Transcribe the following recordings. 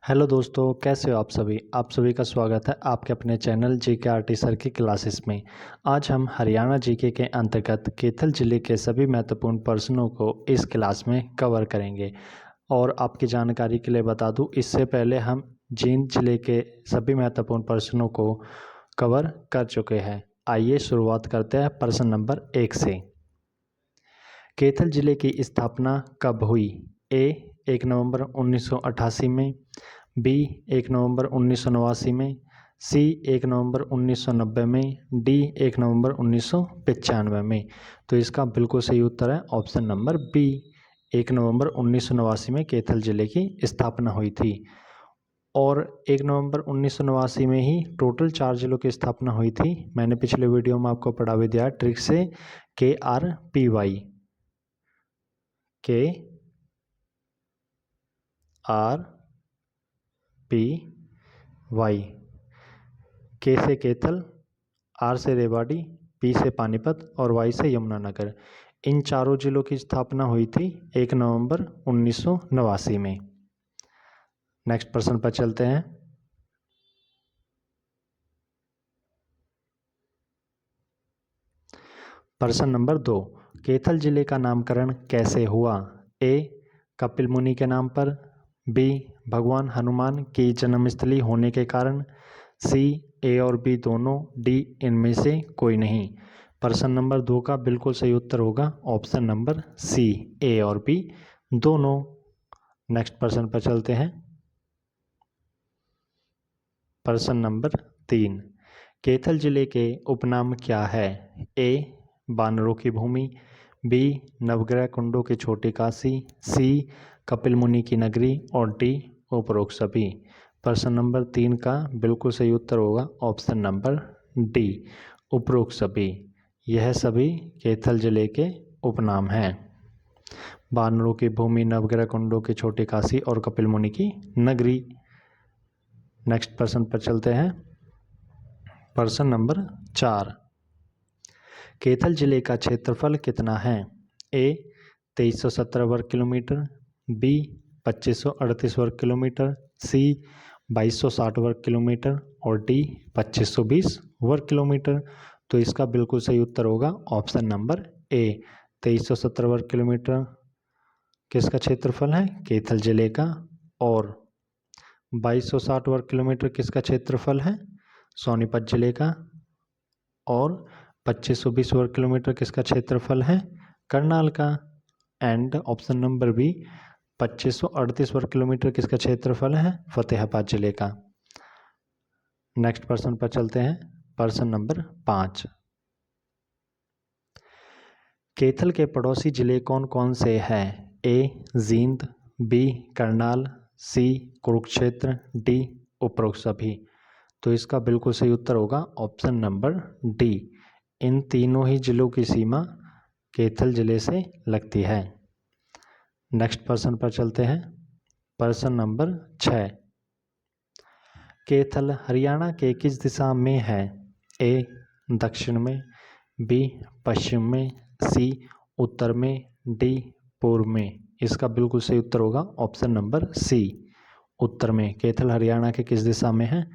Hello दोस्तों, कैसे हो आप सभी का स्वागत है आपके अपने चैनल जीके सर की क्लासेस में। आज हम हरियाणा जीके के अंतर्गत कैथल जिले के सभी महत्वपूर्ण प्रश्नों को इस क्लास में कवर करेंगे। और आपकी जानकारी के लिए बता दूं, इससे पहले हम जींद जिले के सभी महत्वपूर्ण प्रश्नों को कवर कर चुके हैं। आइए शुरुआत करते हैं प्रश्न नंबर 1 से। कैथल जिले की स्थापना कब हुई? ए 1 नवंबर 1988 में, बी 1 नवंबर 1989 में, सी 1 नवंबर 1990 में, डी 1 नवंबर 1995 में। तो इसका बिल्कुल सही उत्तर है ऑप्शन नंबर बी, 1 नवंबर 1989 में कैथल जिले की स्थापना हुई थी। और 1 नवंबर 1989 में ही टोटल 4 जिलों की स्थापना हुई थी। मैंने पिछले वीडियो में आपको पढ़ा भी दिया ट्रिक से, KRPY, KRPY। के से कैथल, आर से रेवाड़ी, पी से पानीपत और वाई से यमुनानगर। इन चारों जिलों की स्थापना हुई थी 1 नवंबर 1989 में। नेक्स्ट प्रश्न पर चलते हैं। प्रश्न नंबर 2, कैथल जिले का नामकरण कैसे हुआ? ए कपिल मुनि के नाम पर, बी भगवान हनुमान की जन्मस्थली होने के कारण, सी ए और बी दोनों, डी इनमें से कोई नहीं। प्रश्न नंबर 2 का बिल्कुल सही उत्तर होगा ऑप्शन नंबर सी, ए और बी दोनों। नेक्स्ट प्रश्न पर चलते हैं। प्रश्न नंबर 3, कैथल जिले के उपनाम क्या है? ए बानरों की भूमि, बी नवग्रह कुंडों की छोटी काशी, सी कपिल मुनि की नगरी और डी उपरोक्त सभी। प्रश्न नंबर 3 का बिल्कुल सही उत्तर होगा ऑप्शन नंबर डी, उपरोक्त सभी। यह सभी कैथल जिले के उपनाम हैं। बानरों की भूमि, नवग्रह कुंडों की छोटी काशी और कपिल मुनि की नगरी। नेक्स्ट प्रश्न पर चलते हैं। प्रश्न नंबर 4, कैथल जिले का क्षेत्रफल कितना है? ए 2317 वर्ग किलोमीटर, बी 2538 वर्ग किलोमीटर, सी 2260 वर्ग किलोमीटर और डी 2520 वर्ग किलोमीटर। तो इसका बिल्कुल सही उत्तर होगा ऑप्शन नंबर ए, 2317 वर्ग किलोमीटर किसका क्षेत्रफल है? कैथल जिले का। और 2260 वर्ग किलोमीटर किसका क्षेत्रफल है? सोनीपत जिले का। और 2520 वर्ग किलोमीटर किसका क्षेत्रफल है? करनाल का। एंड ऑप्शन नंबर बी 2538 वर्ग किलोमीटर किसका क्षेत्रफल है? फतेहाबाद जिले का। नेक्स्ट प्रश्न पर चलते हैं। प्रश्न नंबर 5, कैथल के पड़ोसी जिले कौन कौन से हैं? ए जींद, बी करनाल, सी कुरुक्षेत्र, डी उपरोक्त सभी। तो इसका बिल्कुल सही उत्तर होगा ऑप्शन नंबर डी, इन तीनों ही जिलों की सीमा कैथल जिले से लगती है। नेक्स्ट प्रश्न पर चलते हैं। प्रश्न नंबर 6, कैथल हरियाणा के किस दिशा में है? ए दक्षिण में, बी पश्चिम में, सी उत्तर में, डी पूर्व में। इसका बिल्कुल सही उत्तर होगा ऑप्शन नंबर सी, उत्तर में। कैथल हरियाणा के किस दिशा में है?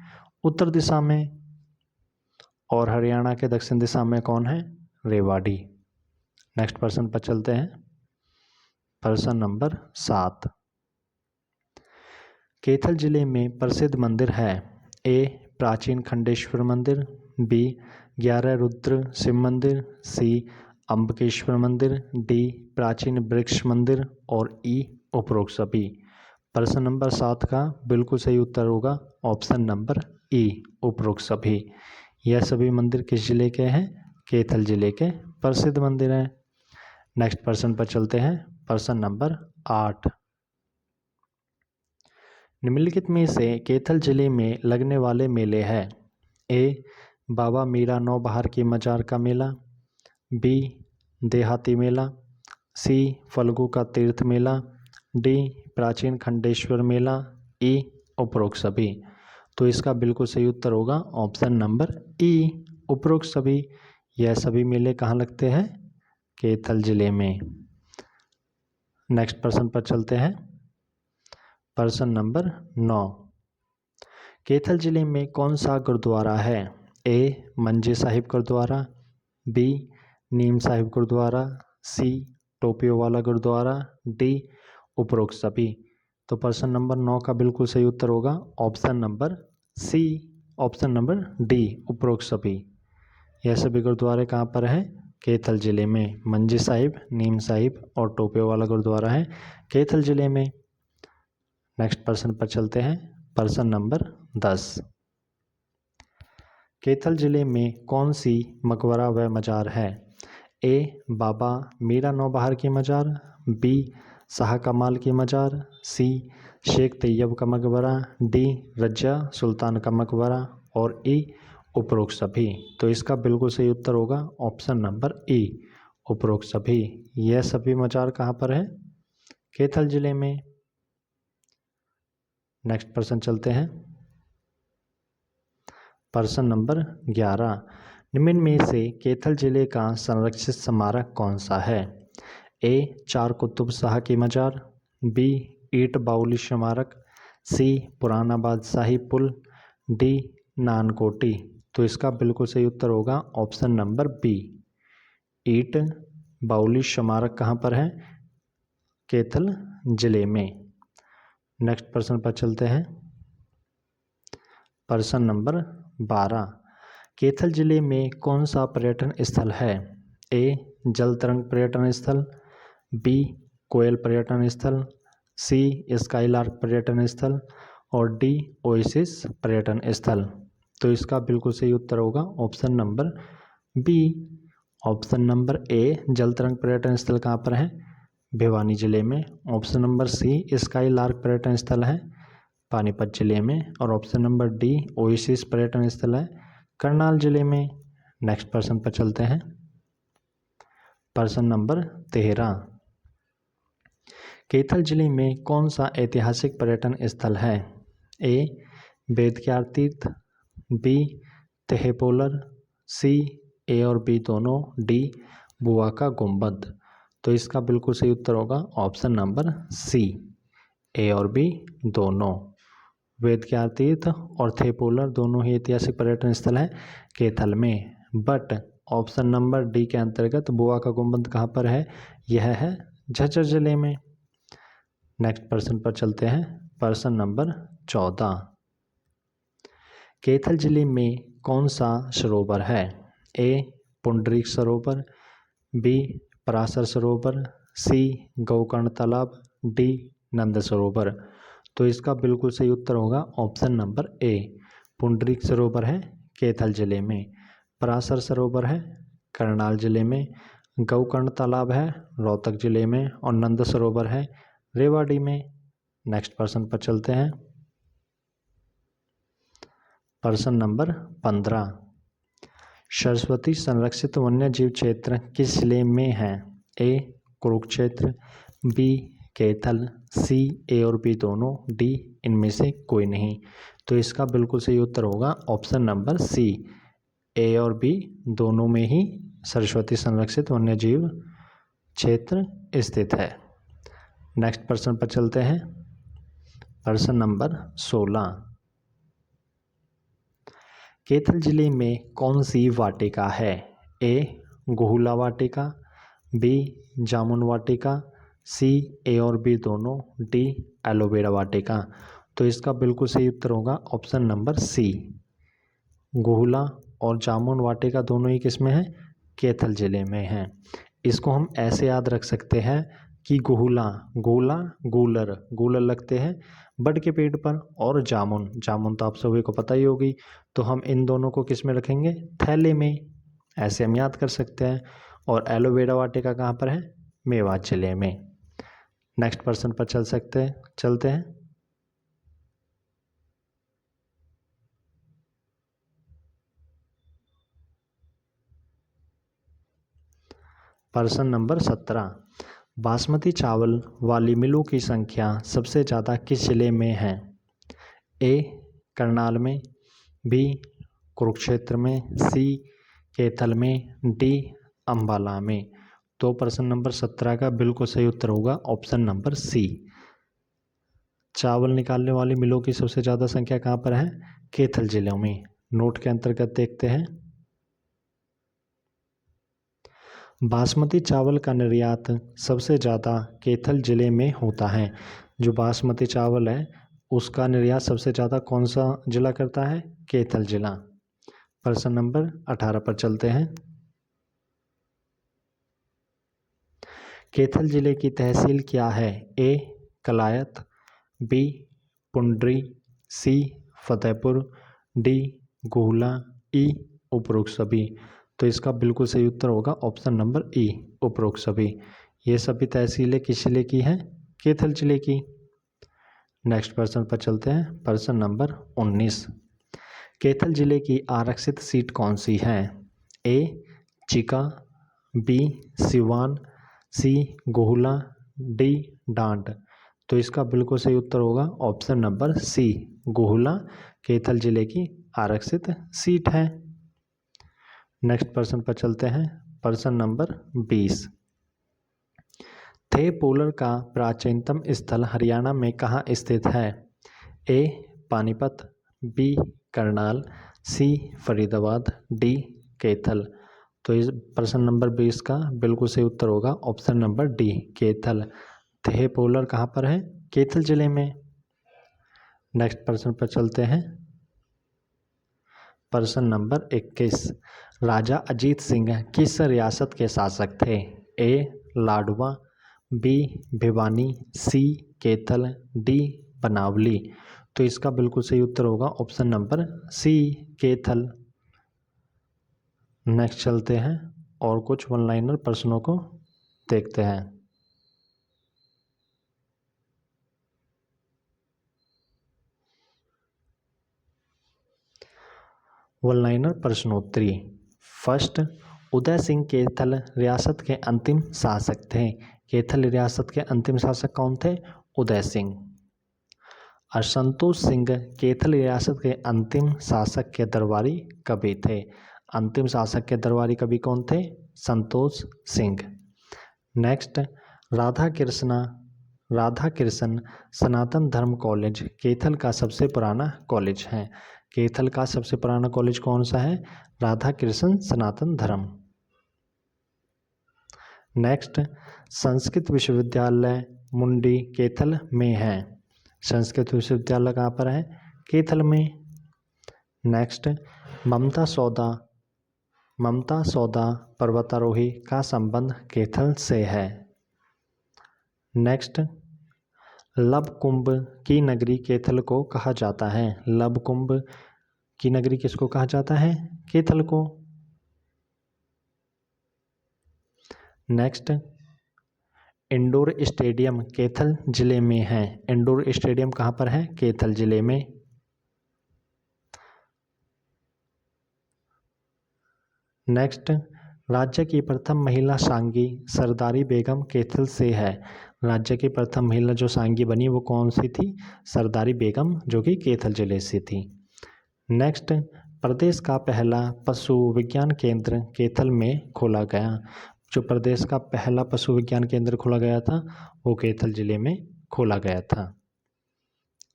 उत्तर दिशा में। और हरियाणा के दक्षिण दिशा में कौन है? रेवाड़ी। नेक्स्ट प्रश्न पर चलते हैं। प्रश्न नंबर 7, कैथल जिले में प्रसिद्ध मंदिर है? ए प्राचीन खंडेश्वर मंदिर, बी 11 रुद्र शिव मंदिर, सी अम्बकेश्वर मंदिर, डी प्राचीन वृक्ष मंदिर और ई उपरोक्त सभी। प्रश्न नंबर 7 का बिल्कुल सही उत्तर होगा ऑप्शन नंबर ई, उपरोक्त सभी। यह सभी मंदिर किस जिले के हैं? कैथल जिले के प्रसिद्ध मंदिर हैं। नेक्स्ट प्रश्न पर चलते हैं। प्रश्न नंबर 8, निम्नलिखित में से कैथल जिले में लगने वाले मेले हैं? ए बाबा मीरा नौबहार की मजार का मेला, बी देहाती मेला, सी फल्गु का तीर्थ मेला, डी प्राचीन खंडेश्वर मेला, ई उपरोक्त सभी। तो इसका बिल्कुल सही उत्तर होगा ऑप्शन नंबर ई, उपरोक्त सभी। यह सभी मेले कहाँ लगते हैं? कैथल जिले में। नेक्स्ट प्रश्न पर चलते हैं। प्रश्न नंबर 9, कैथल जिले में कौन सा गुरुद्वारा है? ए मंजी साहिब गुरुद्वारा, बी नीम साहिब गुरुद्वारा, सी टोपियो वाला गुरुद्वारा, डी उपरोक्त सभी। तो प्रश्न नंबर 9 का बिल्कुल सही उत्तर होगा option number C, option number D उपरोक्त सभी। यह सभी गुरुद्वारे कहाँ पर हैं? कैथल जिले में। मंजी साहिब, नीम साहिब और टोपियो वाला गुरुद्वारा है कैथल जिले में। नेक्स्ट प्रश्न पर चलते हैं। प्रश्न नंबर 10, कैथल जिले में कौन सी मकबरा व मजार है? ए बाबा मीरा नौबहार की मजार, बी शाह कमाल की मजार, सी शेख तैयब का मकबरा, डी रज्जा सुल्तान का मकबरा और ई उपरोक्त सभी। तो इसका बिल्कुल सही उत्तर होगा ऑप्शन नंबर ई उपरोक्त सभी। यह सभी मजार कहाँ पर है? कैथल जिले में। नेक्स्ट प्रश्न चलते हैं। प्रश्न नंबर 11, निम्न में से कैथल जिले का संरक्षित स्मारक कौन सा है? ए चार कुतुब शाह की मजार, बी ईट बाउली स्मारक, सी पुराना बादशाही पुल, डी नानकोटी। तो इसका बिल्कुल सही उत्तर होगा ऑप्शन नंबर बी ईट बाउली स्मारक। कहाँ पर है? कैथल जिले में। नेक्स्ट प्रश्न पर चलते हैं। प्रश्न नंबर 12, कैथल जिले में कौन सा पर्यटन स्थल है? ए जल तरंग पर्यटन स्थल, बी कोयल पर्यटन स्थल, सी स्काईलार्क पर्यटन स्थल और डी ओएसिस पर्यटन स्थल। तो इसका बिल्कुल सही उत्तर होगा option number B, option number A जल तरंग पर्यटन स्थल कहाँ पर है? भिवानी जिले में। ऑप्शन नंबर सी स्काईलार्क पर्यटन स्थल है पानीपत जिले में और ऑप्शन नंबर डी ओएसिस पर्यटन स्थल है करनाल जिले में। नेक्स्ट प्रश्न पर चलते हैं। प्रश्न नंबर 13, कैथल जिले में कौन सा ऐतिहासिक पर्यटन स्थल है? ए बेदक्यार तीर्थ, बी तहेपोलर, सी ए और बी दोनों, डी बुआ का गुंबद। तो इसका बिल्कुल सही उत्तर होगा ऑप्शन नंबर सी ए और बी दोनों। बेदक्यार तीर्थ और थेपोलर दोनों ही ऐतिहासिक पर्यटन स्थल है कैथल में, बट ऑप्शन नंबर डी के अंतर्गत बुआ का गुंबद कहाँ पर है? यह है झज्जर जिले में। नेक्स्ट प्रश्न पर चलते हैं। प्रश्न नंबर 14, कैथल जिले में कौन सा सरोवर है? ए पुंडरीक सरोवर, बी पराशर सरोवर, सी गौकर्ण तालाब, डी नंद सरोवर। तो इसका बिल्कुल सही उत्तर होगा ऑप्शन नंबर ए पुंडरीक सरोवर है कैथल जिले में, पराशर सरोवर है करनाल जिले में, गौकर्ण तालाब है रोहतक जिले में और नंद सरोवर है रेवाड़ी में। नेक्स्ट प्रश्न पर चलते हैं। प्रश्न नंबर 15, सरस्वती संरक्षित वन्यजीव क्षेत्र किस जिले में है? ए कुरुक्षेत्र, बी कैथल, सी ए और बी दोनों, डी इनमें से कोई नहीं। तो इसका बिल्कुल सही उत्तर होगा ऑप्शन नंबर सी ए और बी दोनों में ही सरस्वती संरक्षित वन्यजीव क्षेत्र स्थित है। नेक्स्ट प्रश्न पर चलते हैं। प्रश्न नंबर 16, कैथल जिले में कौन सी वाटिका है? ए गुहुला वाटिका, बी जामुन वाटिका, सी ए और बी दोनों, डी एलोवेरा वाटिका। तो इसका बिल्कुल सही उत्तर होगा ऑप्शन नंबर सी गुहुला और जामुन वाटिका दोनों ही किस में है? कैथल जिले में है। इसको हम ऐसे याद रख सकते हैं कि गुहुला गोला गूलर गूलर लगते हैं बड के पेड़ पर, और जामुन जामुन तो आप सभी को पता ही होगी। तो हम इन दोनों को किस में रखेंगे? थैले में। ऐसे हम याद कर सकते हैं। और एलोवेरा वाटिका कहाँ पर है? मेवात जिले में। नेक्स्ट प्रश्न पर चलते हैं। प्रश्न नंबर 17, बासमती चावल वाली मिलों की संख्या सबसे ज़्यादा किस जिले में है? ए करनाल में, बी कुरुक्षेत्र में, सी कैथल में, डी अम्बाला में। तो प्रश्न नंबर 17 का बिल्कुल सही उत्तर होगा ऑप्शन नंबर सी चावल निकालने वाली मिलों की सबसे ज़्यादा संख्या कहाँ पर है? कैथल जिलों में। नोट के अंतर्गत देखते हैं। बासमती चावल का निर्यात सबसे ज़्यादा कैथल जिले में होता है। जो बासमती चावल है उसका निर्यात सबसे ज़्यादा कौन सा जिला करता है? कैथल जिला। प्रश्न नंबर 18 पर चलते हैं। कैथल जिले की तहसील क्या है? ए कलायत, बी पुंडरी, सी फतेहपुर, डी गोहला, ई उपरोक्त सभी। तो इसका बिल्कुल सही उत्तर होगा ऑप्शन नंबर ई उपरोक्त सभी। ये सभी तहसीलें किस जिले की हैं? कैथल जिले की। नेक्स्ट प्रश्न पर चलते हैं। प्रश्न नंबर 19। कैथल जिले की आरक्षित सीट कौन सी है? A Cheeka, B Siwan, C Guhla, D Dand. तो इसका बिल्कुल सही उत्तर होगा option number C Guhla Kaithal जिले की आरक्षित सीट है। नेक्स्ट प्रश्न पर चलते हैं। प्रश्न नंबर 20। थे पोलर का प्राचीनतम स्थल हरियाणा में कहाँ स्थित है? ए पानीपत, बी करनाल, सी फरीदाबाद, डी कैथल। तो इस प्रश्न नंबर 20 का बिल्कुल सही उत्तर होगा ऑप्शन नंबर डी कैथल। थे पोलर कहाँ पर है? कैथल जिले में। नेक्स्ट प्रश्न पर चलते हैं। प्रश्न नंबर 21। राजा अजीत सिंह किस रियासत के शासक थे? A Ladwa, B Bhiwani, C Kaithal, D Banawali. तो इसका बिल्कुल सही उत्तर होगा option number C Kaithal. Next चलते हैं और कुछ वन लाइनर प्रश्नों को देखते हैं। वन लाइनर प्रश्नोत्तरी। फर्स्ट, उदय सिंह कैथल रियासत के अंतिम शासक थे। कैथल रियासत के अंतिम शासक कौन थे? उदय सिंह। असंतोष सिंह कैथल रियासत के अंतिम शासक के दरबारी कवि थे। अंतिम शासक के दरबारी कवि कौन थे? संतोष सिंह। नेक्स्ट, राधा कृष्ण सनातन धर्म कॉलेज कैथल का सबसे पुराना कॉलेज है। कैथल का सबसे पुराना कॉलेज कौन सा है? राधा कृष्ण सनातन धर्म। नेक्स्ट, संस्कृत विश्वविद्यालय मुंडी कैथल में है। संस्कृत विश्वविद्यालय कहाँ पर है? कैथल में। नेक्स्ट, ममता सौदा पर्वतारोही का संबंध कैथल से है। नेक्स्ट, लवकुंभ की नगरी कैथल को कहा जाता है। लवकुंभ की नगरी किसको कहा जाता है? कैथल को। नेक्स्ट, इंडोर स्टेडियम कैथल जिले में है। इंडोर स्टेडियम कहाँ पर है? कैथल जिले में। नेक्स्ट, राज्य की प्रथम महिला सांगी सरदारी बेगम कैथल से है। राज्य की प्रथम महिला जो सांगी बनी वो कौन सी थी? सरदारी बेगम, जो कि कैथल जिले से थी। नेक्स्ट, प्रदेश का पहला पशु विज्ञान केंद्र कैथल में खोला गया। जो प्रदेश का पहला पशु विज्ञान केंद्र खोला गया था वो कैथल जिले में खोला गया था।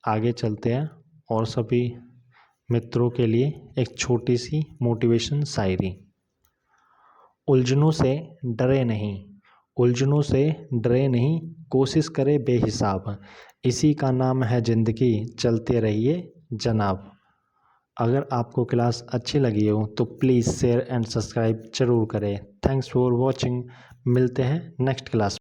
आगे चलते हैं और सभी मित्रों के लिए एक छोटी सी मोटिवेशन शायरी। उलझनों से डरे नहीं, उलझनों से डरे नहीं, कोशिश करे बेहिसाब, इसी का नाम है ज़िंदगी, चलते रहिए जनाब। अगर आपको क्लास अच्छी लगी हो तो प्लीज़ शेयर एंड सब्सक्राइब जरूर करें। Thanks for watching. मिलते हैं नेक्स्ट क्लास।